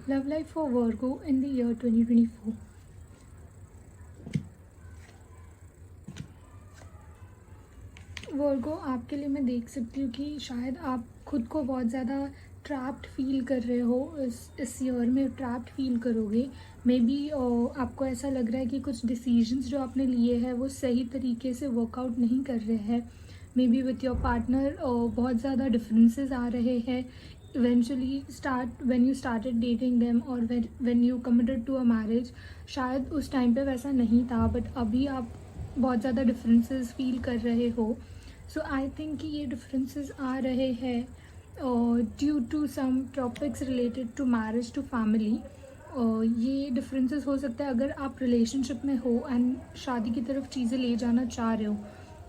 Love life for Virgo in the year 2024. वर्गो, आपके लिए मैं देख सकती हूँ कि शायद आप खुद को बहुत ज़्यादा ट्रैप्ड फील कर रहे हो। इस ईयर में ट्रैप्ड फील करोगे। मे बी आपको ऐसा लग रहा है कि कुछ डिसीजंस जो आपने लिए हैं वो सही तरीके से वर्कआउट नहीं कर रहे हैं। Maybe with your partner बहुत ज़्यादा डिफरेंसेस आ रहे हैं। Eventually when you started dating them और when you committed to a marriage, शायद उस टाइम पे वैसा नहीं था, बट अभी आप बहुत ज़्यादा डिफरेंसेस फील कर रहे हो। सो आई थिंक कि ये डिफरेंसेस आ रहे हैं due to some topics related to marriage to family. ये डिफरेंसेस हो सकता है अगर आप रिलेशनशिप में हो एंड शादी की तरफ चीज़ें ले जाना चाह रहे हो,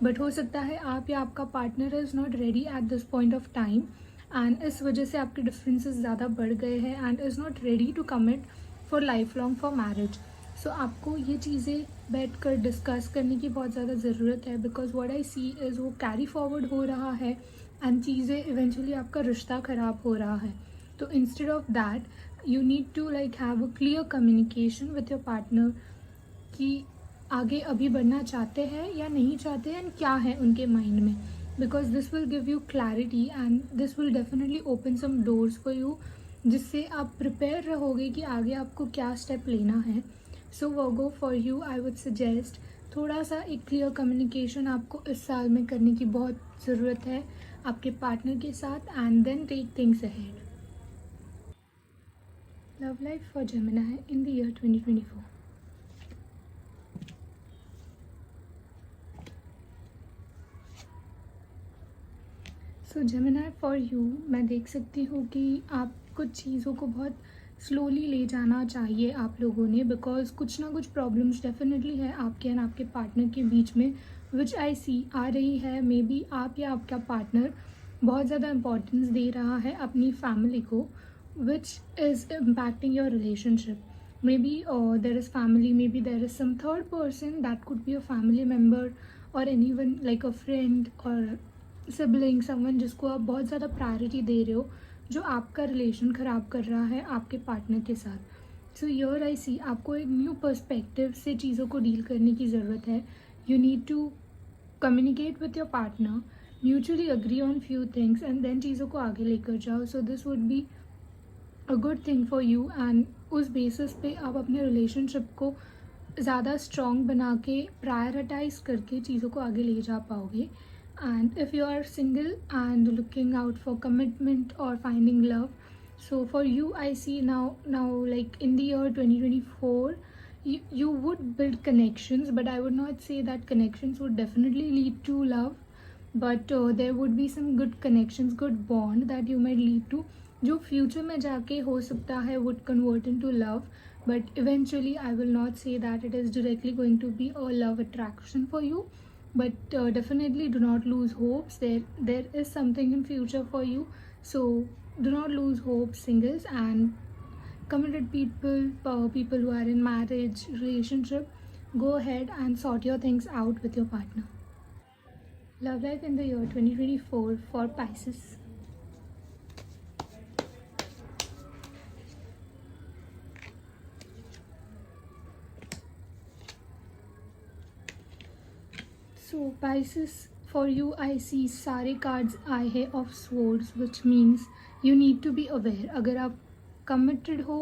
बट हो सकता है आप या आपका partner is not ready at this point of time and इस वजह से आपके डिफरेंसेस ज़्यादा बढ़ गए हैं and is not ready to commit for life long for marriage. So आपको ये चीज़ें बैठ कर डिस्कस करने की बहुत ज़्यादा ज़रूरत है, because what I see is वो कैरी फॉरवर्ड हो रहा है एंड चीज़ें इवेंचुअली आपका रिश्ता ख़राब हो रहा है। तो instead of that you need to like have a clear communication with your partner कि आगे अभी बढ़ना चाहते हैं या नहीं चाहते हैं एंड क्या है उनके माइंड में, because this will give you clarity and this will definitely open some doors for you, जिससे आप प्रिपेयर रहोगे कि आगे आपको क्या स्टेप लेना है। So Virgo, for you I would suggest थोड़ा सा एक क्लियर कम्युनिकेशन आपको इस साल में करने की बहुत ज़रूरत है आपके पार्टनर के साथ and then take things ahead. Love life for Gemini in the year 2024। So Gemini, for you मैं देख सकती हूँ कि आप कुछ चीज़ों को बहुत स्लोली ले जाना चाहिए आप लोगों ने, बिकॉज कुछ ना कुछ प्रॉब्लम्स डेफिनेटली है आपके एंड आपके पार्टनर के बीच में, विच आई सी आ रही है। मे बी आप या आपका पार्टनर बहुत ज़्यादा इम्पोर्टेंस दे रहा है अपनी फैमिली को, which is impacting your relationship. Maybe there is family, maybe there is some third person that could be a family member और anyone like a friend और sibling, someone जिसको आप बहुत ज़्यादा priority दे रहे हो, जो आपका रिलेशन ख़राब कर रहा है आपके पार्टनर के साथ। सो योर आई सी आपको एक न्यू पर्सपेक्टिव से चीज़ों को डील करने की ज़रूरत है। You need to communicate with your partner, mutually agree on few things and then चीज़ों को आगे लेकर जाओ। So this would be a good thing for you and उस बेसिस पे आप अपने रिलेशनशिप को ज़्यादा स्ट्रॉन्ग बना के प्रायोरिटाइज करके चीज़ों को आगे ले जा पाओगे। And if you are single and looking out for commitment or finding love, so for you I see now like in the year 2024 you would build connections, but I would not say that connections would definitely lead to love, but there would be some good connections, good bond that you might lead to, जो future में जाके हो सकता है would convert into love, but eventually I will not say that it is directly going to be a love attraction for you, but definitely do not lose hopes. There is something in future for you, so do not lose hope, singles and committed people, people who are in marriage relationship, go ahead and sort your things out with your partner. Love life in the year 2024 for Pisces. So Pisces, for you I see सारे cards आए हैं of swords, which means you need to be aware. अगर आप committed हो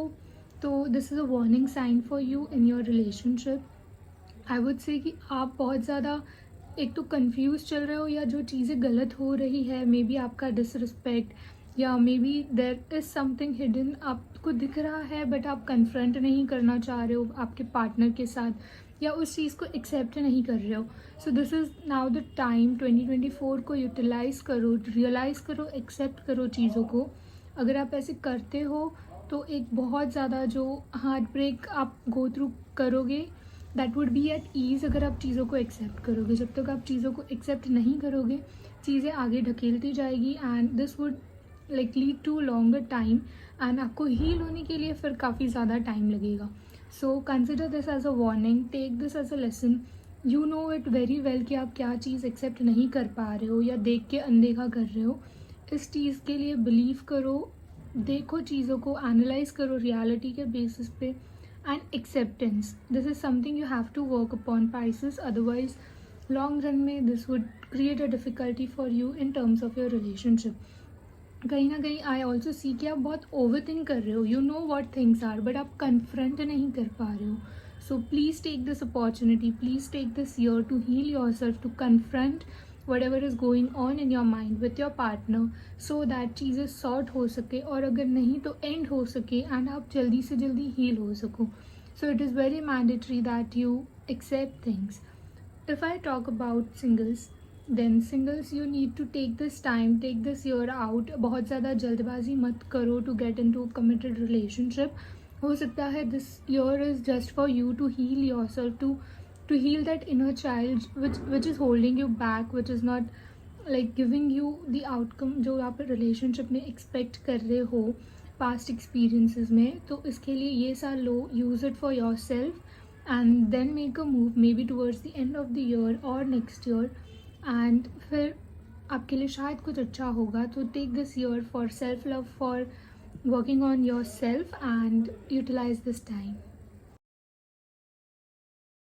तो this is a warning sign for you in your relationship. I would say कि आप बहुत ज़्यादा एक तो कंफ्यूज चल रहे हो, या जो चीज़ें गलत हो रही है, मे बी आपका डिसरिस्पेक्ट या may be there is something hidden आपको दिख रहा है बट आप कन्फ्रंट नहीं करना चाह रहे हो आपके पार्टनर के साथ, या उस चीज़ को एक्सेप्ट नहीं कर रहे हो। So this is now the time 2024 को यूटिलाइज़ करो, रियलाइज़ करो, एक्सेप्ट करो चीज़ों को। अगर आप ऐसे करते हो तो एक बहुत ज़्यादा जो हार्ट ब्रेक आप गो थ्रू करोगे, that would be at ease अगर आप चीज़ों को एक्सेप्ट करोगे। जब तक आप चीज़ों को एक्सेप्ट नहीं करोगे, चीज़ें आगे ढकेलती जाएगी and this would like lead to longer time and आपको हील होने के लिए फिर काफ़ी ज़्यादा टाइम लगेगा। So consider this as a warning, take this as a lesson. You know it very well कि आप क्या चीज़ एक्सेप्ट नहीं कर पा रहे हो या देख के अनदेखा कर रहे हो। इस चीज़ के लिए बिलीव करो, देखो चीज़ों को, एनालाइज करो रियलिटी के बेसिस पे, and acceptance, this is something you have to work upon Pisces, otherwise long run में this would create a difficulty for you in terms of your relationship. कहीं ना कहीं आई ऑल्सो सी कि आप बहुत over think कर रहे हो, you know what things are, but आप कन्फ्रंट नहीं कर पा रहे हो। So please take this opportunity, please take this year to heal yourself, to confront whatever is going on in your mind with your partner, so that चीज़ें sort हो सके, और अगर नहीं तो एंड हो सके एंड आप जल्दी से जल्दी हील हो सको। So it is very mandatory that you accept things. If I talk about singles, then singles you need to take this time, take this year out. बहुत ज़्यादा जल्दबाजी मत करो to get into a committed relationship. हो सकता है this year is just for you to heal yourself, to heal that inner child which is holding you back, which is not like giving you the outcome जो आप relationship में expect कर रहे हो past experiences में। तो इसके लिए ये साल लो, use it for yourself, and then make a move maybe towards the end of the year or next year, and फिर आपके लिए शायद कुछ अच्छा होगा। तो take this year for self love, for working on yourself, and utilize this time.